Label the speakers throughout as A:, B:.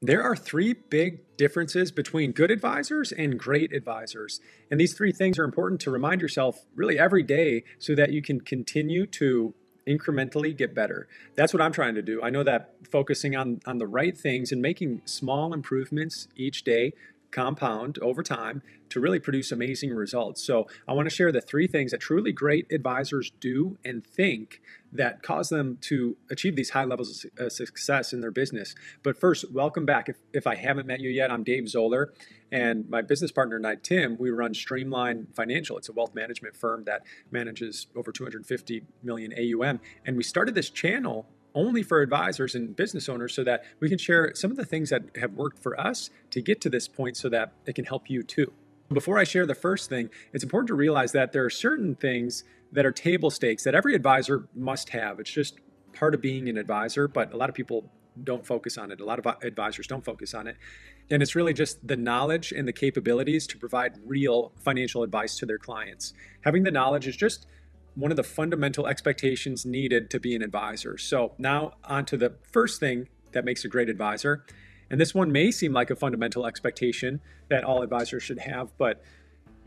A: There are three big differences between good advisors and great advisors. And these three things are important to remind yourself really every day so that you can continue to incrementally get better. That's what I'm trying to do. I know that focusing on the right things and making small improvements each day compound over time to really produce amazing results. So I want to share the three things that truly great advisors do and think that cause them to achieve these high levels of success in their business. But first, welcome back. If I haven't met you yet, I'm Dave Zoller, and my business partner and I, Tim, we run Streamline Financial. It's a wealth management firm that manages over 250 million AUM. And we started this channel only for advisors and business owners so that we can share some of the things that have worked for us to get to this point so that it can help you too. Before I share the first thing, it's important to realize that there are certain things that are table stakes that every advisor must have. It's just part of being an advisor, but a lot of people don't focus on it. A lot of advisors don't focus on it. And it's really just the knowledge and the capabilities to provide real financial advice to their clients. Having the knowledge is just one of the fundamental expectations needed to be an advisor. So now on to the first thing that makes a great advisor. And this one may seem like a fundamental expectation that all advisors should have, but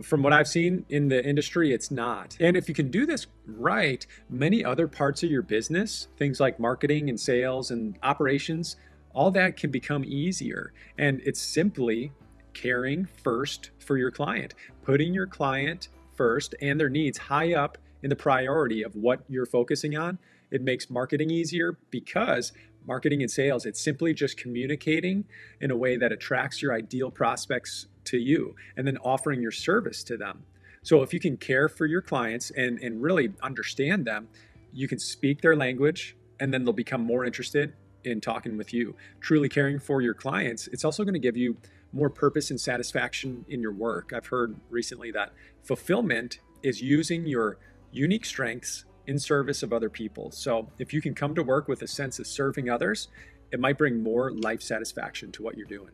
A: from what I've seen in the industry, it's not. And if you can do this right, many other parts of your business, things like marketing and sales and operations, all that can become easier. And it's simply caring first for your client, putting your client first and their needs high up in the priority of what you're focusing on. It makes marketing easier because marketing and sales, it's simply just communicating in a way that attracts your ideal prospects to you and then offering your service to them. So if you can care for your clients and really understand them, you can speak their language and then they'll become more interested in talking with you. Truly caring for your clients, it's also going to give you more purpose and satisfaction in your work. I've heard recently that fulfillment is using your unique strengths in service of other people. So if you can come to work with a sense of serving others, it might bring more life satisfaction to what you're doing.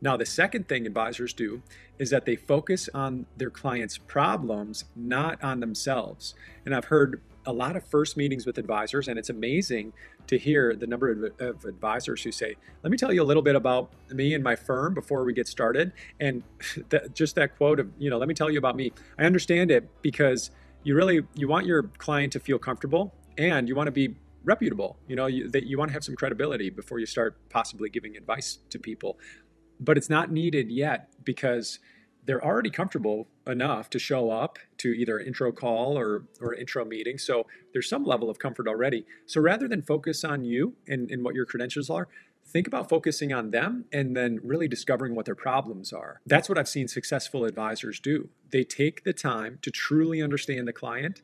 A: Now, the second thing advisors do is that they focus on their clients' problems, not on themselves. And I've heard a lot of first meetings with advisors, and it's amazing to hear the number of advisors who say, let me tell you a little bit about me and my firm before we get started. And just that quote of, let me tell you about me. I understand it because you want your client to feel comfortable and you want to be reputable. You want to have some credibility before you start possibly giving advice to people. But it's not needed yet because they're already comfortable enough to show up to either an intro call or intro meeting. So there's some level of comfort already. So rather than focus on you and what your credentials are, think about focusing on them and then really discovering what their problems are. That's what I've seen successful advisors do. They take the time to truly understand the client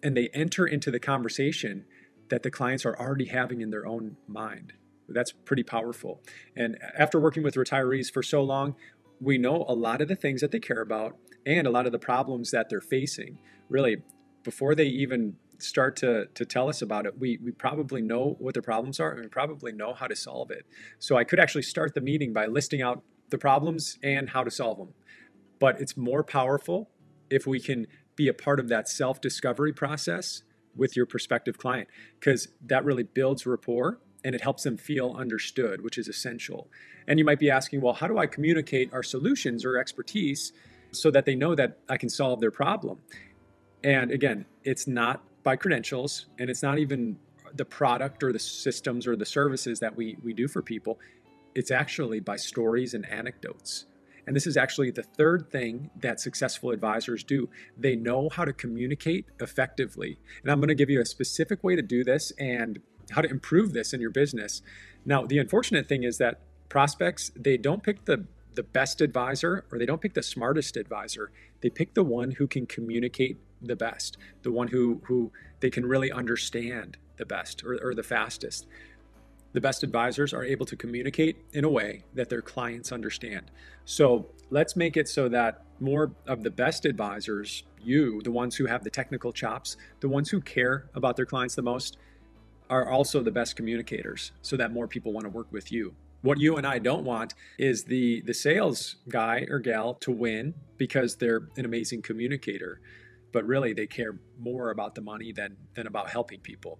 A: and they enter into the conversation that the clients are already having in their own mind. That's pretty powerful. And after working with retirees for so long, we know a lot of the things that they care about and a lot of the problems that they're facing. Really, before they even start to tell us about it, we probably know what their problems are and we probably know how to solve it. So I could actually start the meeting by listing out the problems and how to solve them. But it's more powerful if we can be a part of that self-discovery process with your prospective client, because that really builds rapport and it helps them feel understood, which is essential. And you might be asking, well, how do I communicate our solutions or expertise so that they know that I can solve their problem? And again, it's not by credentials, and it's not even the product or the systems or the services that we do for people. It's actually by stories and anecdotes. And this is actually the third thing that successful advisors do. They know how to communicate effectively. And I'm going to give you a specific way to do this and how to improve this in your business. Now, the unfortunate thing is that prospects, they don't pick the best advisor or they don't pick the smartest advisor. They pick the one who can communicate the best, the one who they can really understand the best or the fastest. The best advisors are able to communicate in a way that their clients understand. So let's make it so that more of the best advisors, the ones who have the technical chops, the ones who care about their clients the most, are also the best communicators so that more people want to work with you. What you and I don't want is the sales guy or gal to win because they're an amazing communicator, but really they care more about the money than about helping people.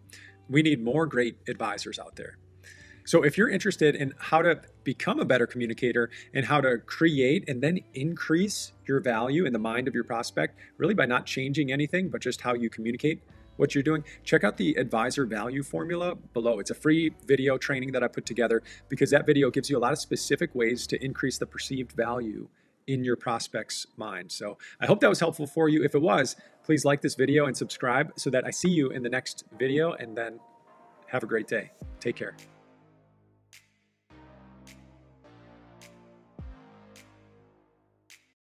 A: We need more great advisors out there. So if you're interested in how to become a better communicator and how to create and then increase your value in the mind of your prospect, really by not changing anything, but just how you communicate what you're doing, check out the advisor value formula below. It's a free video training that I put together because that video gives you a lot of specific ways to increase the perceived value in your prospect's mind. So I hope that was helpful for you. If it was, please like this video and subscribe so that I see you in the next video, and then have a great day. Take care.